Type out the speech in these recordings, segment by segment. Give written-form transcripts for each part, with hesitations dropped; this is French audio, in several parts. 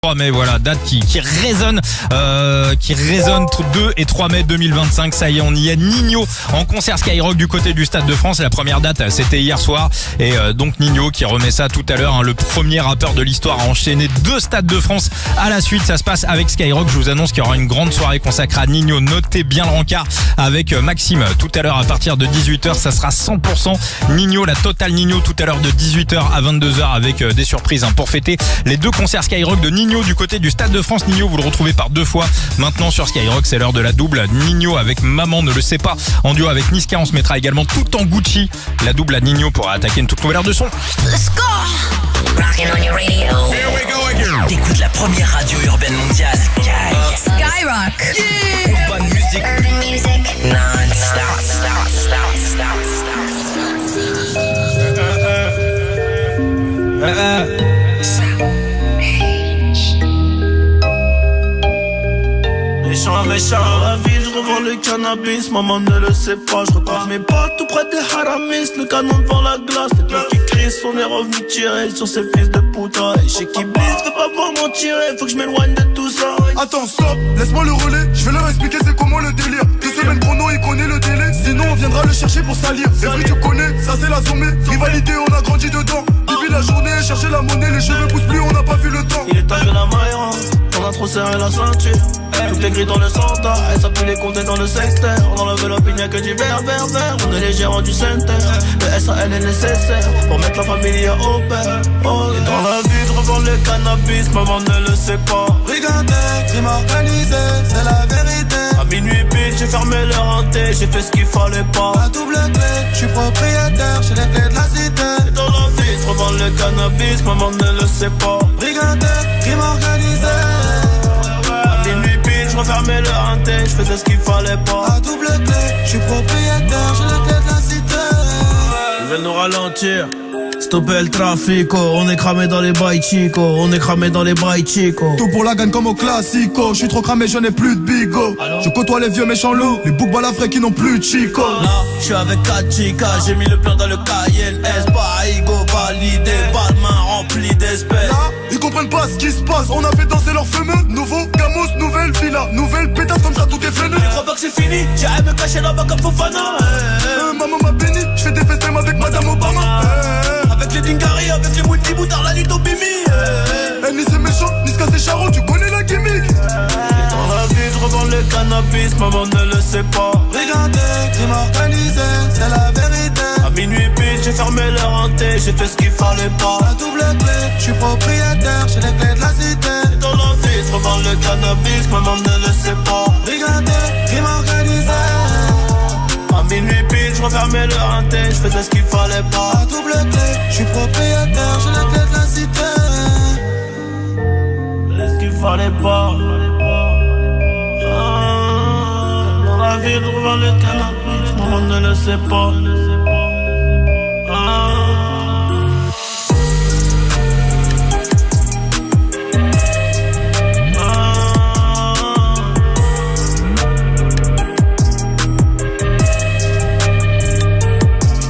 3 mai, voilà, date qui résonne 2 et 3 mai 2025, ça y est, on y est. Nino en concert Skyrock du côté du Stade de France. La première date, c'était hier soir. Et donc Nino qui remet ça tout à l'heure, le premier rappeur de l'histoire à enchaîner 2 Stades de France à la suite. Ça se passe avec Skyrock. Je vous annonce qu'il y aura une grande soirée consacrée à Nino. Notez bien le rencard avec Maxime tout à l'heure à partir de 18h. Ça sera 100% Nino, la totale Nino tout à l'heure de 18h à 22h avec des surprises pour fêter les 2 concerts Skyrock de Nino du côté du Stade de France. Nino, vous le retrouvez par 2 fois maintenant sur Skyrock. C'est l'heure de la double. Nino avec Maman ne le sait pas en duo avec Niska. On se mettra également tout en Gucci. La double à Nino pour attaquer une toute nouvelle heure de son. Let's go! Rockin' on your radio. Here we go again. T'écoutes la première radio urbaine mondiale. Skyrock. Yeah. Urban music. Urban music. Non-stop. Méchant dans la ville, je revends le cannabis. Maman ne le sait pas, je recompte mes potes tout près des haramis. Le canon devant la glace, les deux qui crient. On est revenu tirer sur ces fils de putain. Et chez qui blisse, veut pas voir m'en tirer. Faut que je m'éloigne de tout ça. Attends, stop, laisse-moi le relais. Je vais leur expliquer c'est comment le délire. 2 semaines chrono, il connaît le délai. Sinon on viendra le chercher pour salir. Les vrais tu connais, ça c'est la sommée. Rivalité, on a grandi dedans. Depuis la journée, chercher la monnaie. Les cheveux poussent plus, on n'a pas vu le temps. Il est temps que la maille, on a trop serré la ceinture. Tout est gris dans le centre, et ça pue les compter dans le secteur. Dans l'enveloppe il n'y a que du vert. On est les gérants du center. Le SAL est nécessaire pour mettre la famille au père. Oh, et dans la vie je revends le cannabis, maman ne le sait pas. Brigandais, crime organisé, c'est la vérité. À minuit pile, j'ai fermé le renté, j'ai fait ce qu'il fallait pas. À double clé, je suis propriétaire, j'ai les clés de la cité. Et dans la vie je revends le cannabis, maman ne le sait pas. Brigandais, crime organisé. Minuit pile, je refermais le hanté, je faisais ce qu'il fallait pas. À double clé, je suis propriétaire, j'ai les clés de la cité. Ils veulent nous ralentir, stopper le trafic, on est cramé dans les bails chico, on est cramé dans les bails chico. Tout pour la gagne comme au classico. Je suis trop cramé, je n'ai plus de bigot. Je côtoie les vieux méchants loups, les boucs balafrés qui n'ont plus de chico. Là, je suis avec 4 chicas, j'ai mis le plan dans le KLS. Baigo validé, balmain rempli d'espèces. Là, ils comprennent pas ce qui se passe, on a fait danser leurs fameux. Nouveau gamos, nouvelle villa, nouvelle pétasse comme ça tout est freiné. Je crois pas que c'est fini, j'ai à me cacher là-bas comme Fofana. Maman m'a béni, je fais des festins avec Madame Obama. Avec les Dingari, avec les Mouti Boutard, la nuit au Bimi. Ni c'est méchant, ni Ska c'est charron, tu connais la gimmick. Et dans la vie, je revends le cannabis, maman ne le sait pas. Regardez, crime organisé, c'est la vérité. À minuit pile, j'ai fermé le renté, j'ai fait ce qu'il fallait pas. À double clé, je suis propriétaire, j'ai les clés de la cité. Et dans la vie, je revends le cannabis, maman ne le sait pas. Regardez, crime organisé. À minuit pile, je refermais le hanté, je faisais ce qu'il fallait pas. À double clé, je suis propriétaire, j'ai les clés de la cité. Ce qu'il fallait pas. Dans la vie, je revends le cannabis, maman ne le sait pas.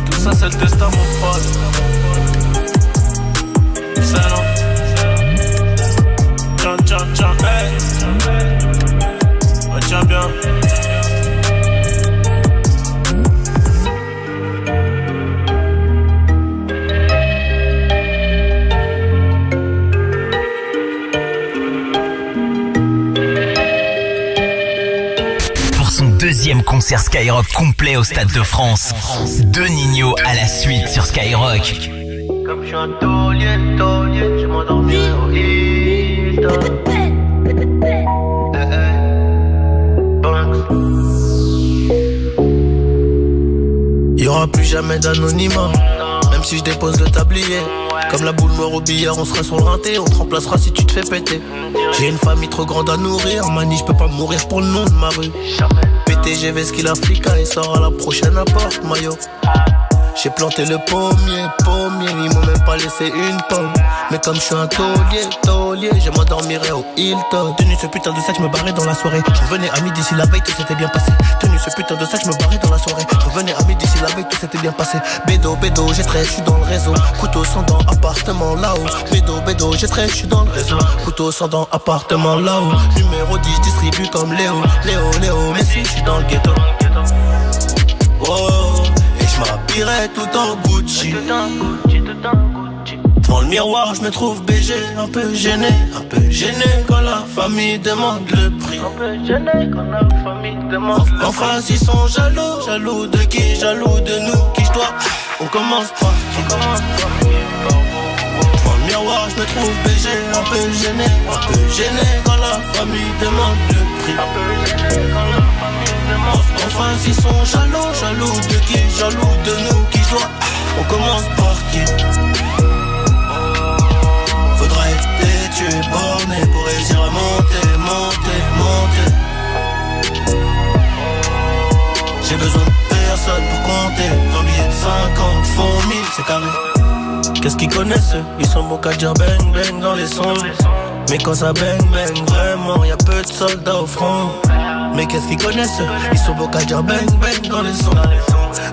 Tout ça c'est le destin mon pote. C'est non. Tiens, hey. Ouais, tiens bien. Pour son 2e concert Skyrock complet au Stade de France, 2 Nino à la suite sur Skyrock. Comme je suis un taulier, je m'endormirai au Hilton. Y'aura plus jamais d'anonymat, même si je dépose le tablier. Comme la boule noire au billard, on sera sur le rinté, on te remplacera si tu te fais péter. J'ai une famille trop grande à nourrir, mani je peux pas mourir pour le nom de ma rue. PTGV ce qu'il a flica et sort à la prochaine apporte maillot. J'ai planté le pommier, ils m'ont même pas laissé une pomme. Mais comme je suis un taulier, je m'endormirai au Hilton. Tenu ce putain de sac, je me barrais dans la soirée. Je revenais à midi si la veille tout s'était bien passé. Tenu ce putain de sac, je me barrais dans la soirée. Je revenais à midi si la veille tout s'était bien passé. Bédo, j'ai trait, je suis dans le réseau. Couteau sans dents, appartement là-haut. Bédo, j'ai trait, je suis dans le réseau. Couteau sans dents, appartement là-haut. Numéro 10, distribue comme Léo, mais si je suis dans le ghetto. Oh, et je m'habillerai tout en Gucci. Devant le miroir, je me trouve BG, un peu gêné quand la famille demande le prix. En face, ils sont jaloux de qui? Jaloux de nous, qui je dois. On commence par qui? Devant le miroir, je me trouve BG, un peu gêné quand la famille demande le prix. En face, ils sont jaloux de qui? Jaloux de nous, qui je dois. On commence par qui? Faudrait être tué, borné pour réussir à monter. J'ai besoin de personne pour compter. 20 billets de 50, font 1000, c'est carré. Qu'est-ce qu'ils connaissent eux? Ils sont bons qu'à dire bang bang dans les sons. Mais quand ça bang bang, vraiment, y'a peu de soldats au front. Mais qu'est-ce qu'ils connaissent eux? Ils sont bons qu'à dire bang bang dans les sons.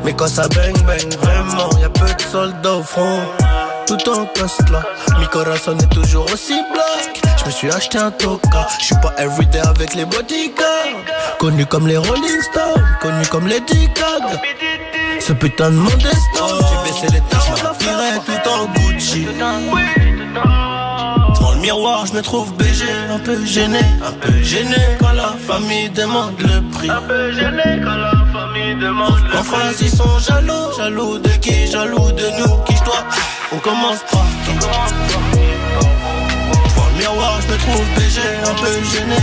Mais quand ça bang bang, vraiment, y'a peu de soldats au front. Tout en coste là, mi corazon est toujours aussi black. Je me suis acheté un toka, je suis pas everyday avec les bodyguards. Connu comme les Rolling Stones, connu comme les D-Cag. Ce putain de mon destin, j'ai baissé les taches, je m'habillerai tout en Gucci. Devant le miroir, je me trouve BG, un peu gêné quand la famille demande le prix. En face, ils sont jaloux de qui? Jaloux de nous, qui je dois. On commence par qui? Devant le miroir, je me trouve BG, un peu gêné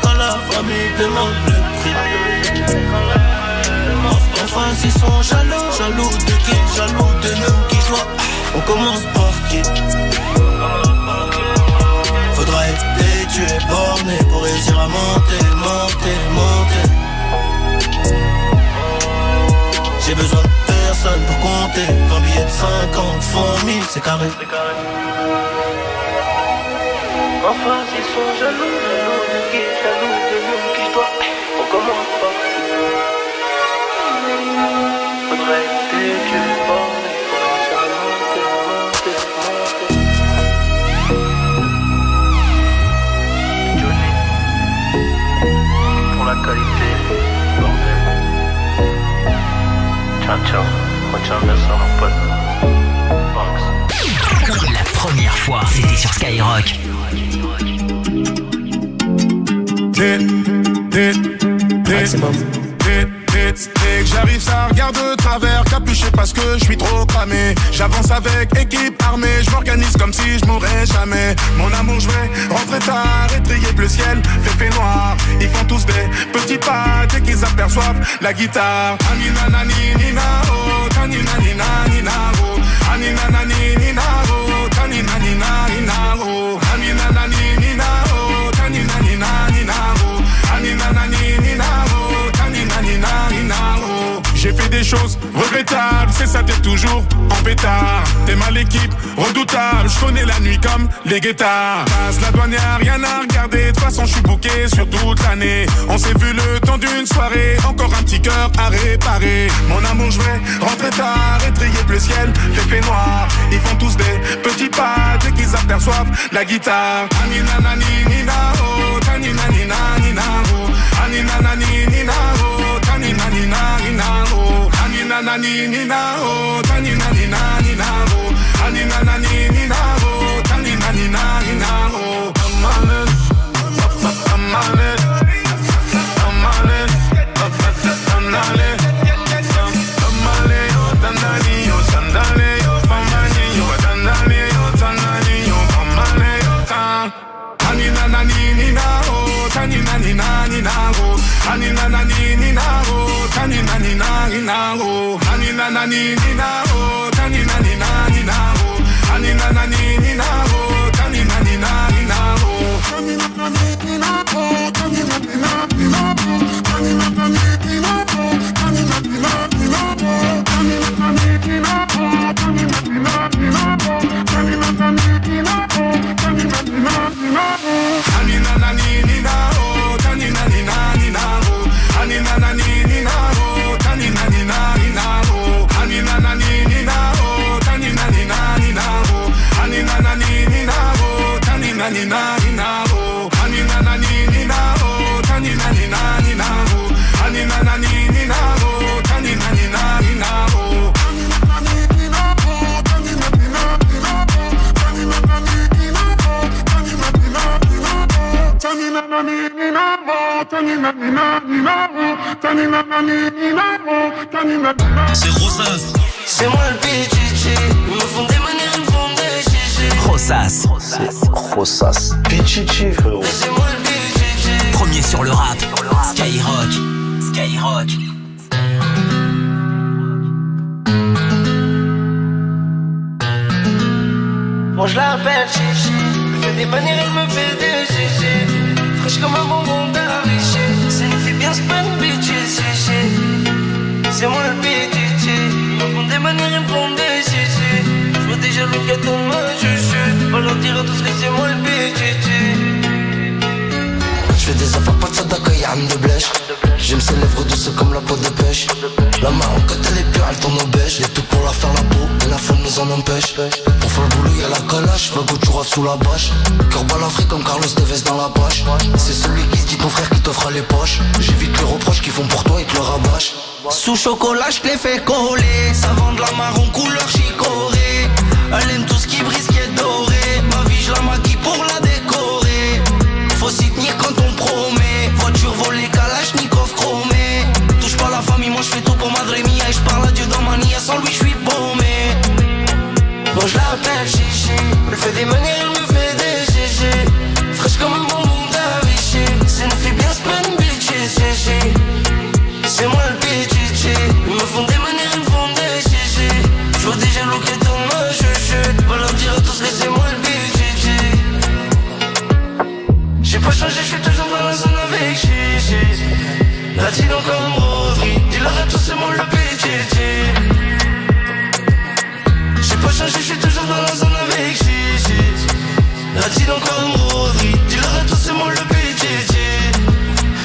quand la famille demande le prix. En face, ils sont jaloux de qui? Jaloux de nous, qui je dois. On commence par qui? Faudra être tué, borné pour réussir à monter. J'ai besoin de personne pour compter. 20 billets de 50, font 1000, c'est carré. En face, ils sont jaloux de qui? Jaloux de nous, qui je dois. On commence par qui? Faudrait être tué, borné pour réussir à monter. Johnny, pour la qualité, bordel. Ciao, retiens bien ça mon pote. Banks. La première fois, c'était sur Skyrock. Maximum. J'arrive, ça regarde de travers, capuché parce que je suis trop cramé. J'avance avec équipe armée, je m'organise comme si je mourrais jamais. Mon amour, je vais rentrer tard, étrier bleu ciel, fait noir. Ils font tous des petits pas dès qu'ils aperçoivent la guitare. Anina nani nina oh, tanina nina nina oh, anina nani nina oh, tanina nina nina oh, anina nani nina oh, tanina nina nina oh, anina nani nina oh, tanina nina nina oh. J'ai fait des choses regrettables, c'est ça, t'es toujours en pétard. T'es mal l'équipe, redoutable, je connais la nuit comme les guettards. Passe la douane, y'a rien à regarder, de toute façon je suis booké sur toute l'année. On s'est vu le temps d'une soirée, encore un petit cœur à réparer. Mon amour, je vais rentrer tard, étrier bleu ciel, fait noir. Ils font tous des petits pas dès qu'ils aperçoivent la guitare. Anina nani nina oh, tanina nina nina oh, anina nani nina oh, tanina nina nina oh, anina nani nina oh, tanina nina nina oh, anina nani nina oh, tanina nina nina oh. Anina nani nina oh, tanina nina nina oh, anina nani nina oh, tanina nina nina oh, anina nani nina oh, tanina nina nina oh, anina nani nina oh, tanina nina nina oh, anina nani nina oh, tanina nina nina oh, anina nani nina oh, tanina nina nina oh, anina ninavo, anina nani ninavo, tani nani nani navo, anina nani ninavo, tani nani nani navo. C'est Rosas. C'est moi le PGG. Ils me font des manières, ils me font des GG. Rosas. Rosas. Pichichi, frérot. C'est moi le PGG. Premier sur le rap. Skyrock. Skyrock. Moi je l'appelle Chichi. Elle fait des manières, elle me fait des GG. Fraîche comme un bonbon d'arraché. Ça nous fait bien spin bitches, GG. C'est moi le PGG. Ils me font des manières, ils me font des GG. Je vois déjà le gâteau de ma chuchute. Va leur dire à tous que c'est moi le PGG. Je fais des affaires pas de sadaka, y'a un de blèche. J'aime ses lèvres douces comme la peau de pêche. La marron quand elle est pure, elle tourne au beige. Y'a tout pour la faire la peau, et la femme nous en empêche. Pour faire le boulot y'a la calache, la goutte rave sous la bâche. Cœur balafré comme Carlos Tevez dans la poche. C'est celui qui se dit ton frère qui t'offre les poches. J'évite les reproches qu'ils font pour toi et te le rabâche. Sous chocolat je l'ai fait coller. Ça vend de la marron couleur chicorée. Elle aime tout ce qui brille, ce qui est doré. Ma vie je la maquille pour la décorer. Faut s'y tenir quand on promet. Voiture volée, Kalachnikov chromé. Touche pas la famille, moi je fais tout pour Madre Mia. Et je parle à Dieu dans ma nia, sans lui je suis paumé. Moi je l'appelle Chichi. Elle fait des manières, elle me fait des GG. Fraîche comme un bonbon d'Avicii. C'est une fille bien spin bitches, GG. C'est moi le PGG. Ils me font des manières, ils me font des GG. Je vois déjà l'eau qui tourne ma chuchute. Va leur dire à tous que c'est moi le PGG. J'ai pas changé, je suis toujours dans la zone avec Chichi. Latino comme Rodri. Dis-leur à tous c'est moi le PGG. J'ai pas changé, je suis toujours dans la zone avec Chichi. Latino comme Rodri. Dis-leur à tous c'est moi le PGG.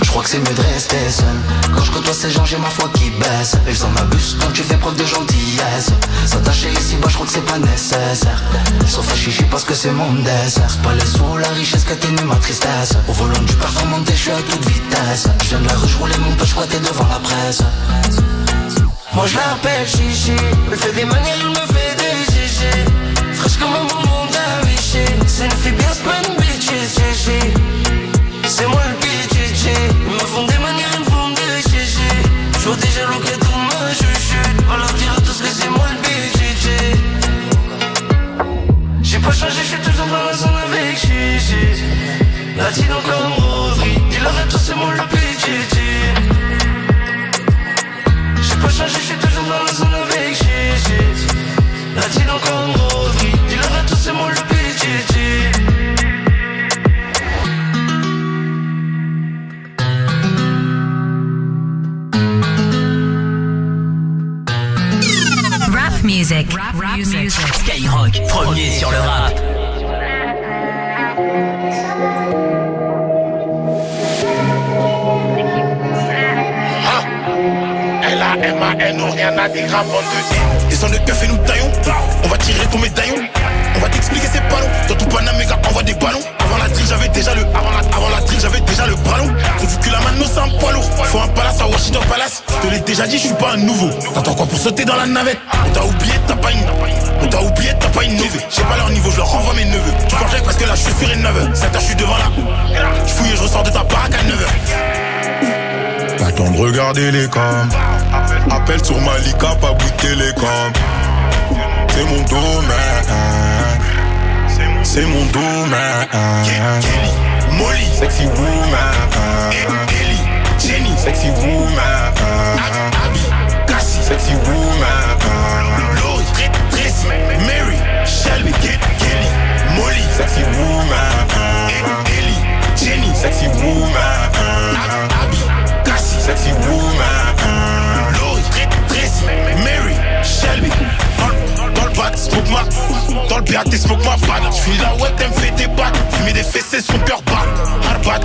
Je crois que c'est mieux de rester seul. Quand je côtoie ces gens j'ai ma foi qui baisse. Ils en abusent quand tu fais preuve de gentillesse. S'attacher ici bas je crois que c'est pas nécessaire. Sauf à chichi parce que c'est mon dessert. C'est pas les sous, la richesse qui atténue ma tristesse. Au volant du performanté je suis à toute vitesse. Je viens de la rue, je roulais mon peu, je t'es devant la presse. Moi je l'appelle Chichi. Elle fait des manières, elle me fait des GG. Fraîche comme un bonbon d'Avicii. C'est une fille bien spin bitches, GG. C'est moi le PGG. Ils me font des manières, ils me font des GG. Je vois déjà l'eau qui tourne ma chuchute. Va leur dire à tous que c'est moi le PGG. J'ai pas changé, je suis toujours dans la zone avec Chichi. Latino comme Rodri. Dis-leur à tous c'est moi le PGG. J'ai pas changé, je suis toujours dans la zone avec Chichi. Latino comme Rodri. Dis-leur à tous c'est moi le PGG. Rap music. Rap music. Skyrock. Premier sur le rap. L-A-M-A-N-O, rien à dire avant de descends le keuf et nous taillons. On va tirer ton médaillon. On va t'expliquer c'est pas long. Dans tout Panamega envoie des ballons. Avant la drill j'avais déjà le ballon. Faut du cul la mano c'est un poids lourd. Faut un palace à Washington Palace. Je te l'ai déjà dit je suis pas un nouveau. T'attends quoi pour sauter dans la navette? On t'a oublié t'as pas une neveu. J'ai pas leur niveau je leur renvoie mes neveux. Tu penses parce que là je suis sur une 9h. 7h je suis devant là. Je fouille et je ressors de ta baraque à 9h. Pas temps de regarder les cams. Appelle sur Malika, pas bout de télécom. C'est mon domaine. C'est mon domaine. Kelly, Molly, Sexy woman. Ellie, Jenny, Sexy woman. Abby, Cassie, Sexy woman. Lori, Tracy, Mary, Shelby, Kelly, Molly, Sexy woman. Ellie, Jenny, Sexy woman. Abby, Cassie, Sexy woman. Lori, Tracy, Mary, Shelby. Dans le bat, smoke ma. Dans le BAT, smoke ma batte. J'finis la web, t'aimes fait des battes. Fumer des fessées, son cœur bat. Hard bat.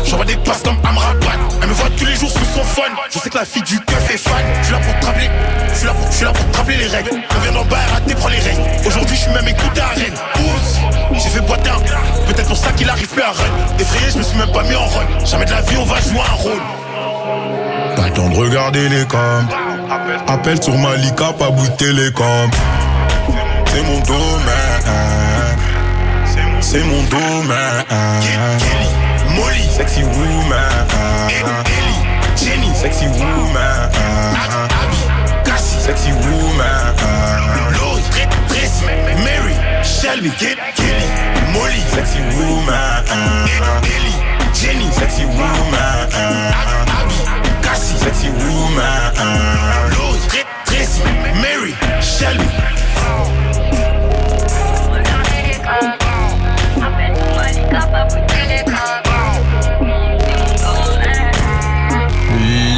J'envoie des passes comme Amrabat. Elle me voit tous les jours sous son phone. Je sais que la fille du keuf est fan. J'suis là pour te rappeler. J'suis là pour te rappeler les règles. On vient d'en bas, raté, prends les règles. Aujourd'hui, j'suis même écouté à Rennes. Oups, j'ai fait boiter un. Peut-être peut-être pour ça qu'il arrive plus à run. Effrayé, je me suis même pas mis en run. Jamais de la vie, on va jouer un rôle. Pas le temps de regarder les cams. Appel sur Malika, pas bout de télécom. C'est mon domaine. C'est mon domaine. Kelly, Molly, sexy woman. Ellie, Jenny, sexy woman. Abby, Cassie, sexy woman. Lori, Tracy, Mary, Shelby, Kelly, Molly, sexy woman. Ellie, Jenny, sexy woman. Abby, Cassie, sexy woman. Lori, Tracy, Mary, Shelby.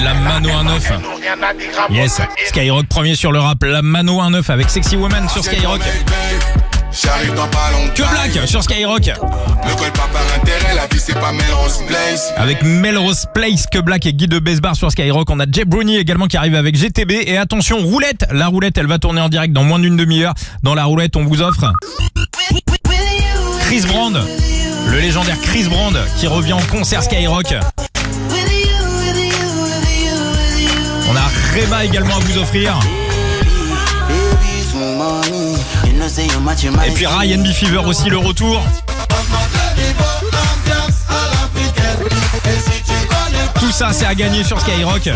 La Mano 1-9. Yes, Skyrock premier sur le rap. La Mano 1-9 avec Sexy Woman sur Skyrock. J'arrive dans pas longtemps. Que Black sur Skyrock. Ne colle pas par intérêt, la vie c'est pas Melrose Place. Avec Melrose Place, Que Black et Guy de Besbar sur Skyrock. On a Jay Brownie également qui arrive avec GTB. Et attention, roulette. La roulette, elle va tourner en direct dans moins d'une demi-heure. Dans la roulette, on vous offre Chris Brand, le légendaire Chris Brand qui revient en concert Skyrock. On a Rema également à vous offrir. Et puis Ryan B. Fever aussi, le retour. Tout ça, c'est à gagner sur Skyrock.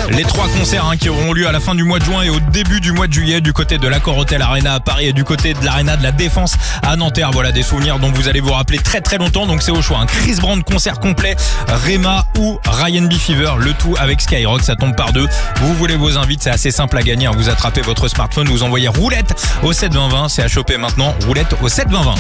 Les 3 concerts qui auront lieu à la fin du mois de juin et au début du mois de juillet du côté de l'Accor Hotel Arena à Paris et du côté de l'Arena de la Défense à Nanterre. Voilà des souvenirs dont vous allez vous rappeler très très longtemps. Donc c'est au choix. Chris Brand concert complet, Rema ou Ryan B. Fever. Le tout avec Skyrock, ça tombe par 2. Vous voulez vos invites, c'est assez simple à gagner. Vous attrapez votre smartphone, vous envoyez roulette au 72020. C'est à choper maintenant, roulette au 72020.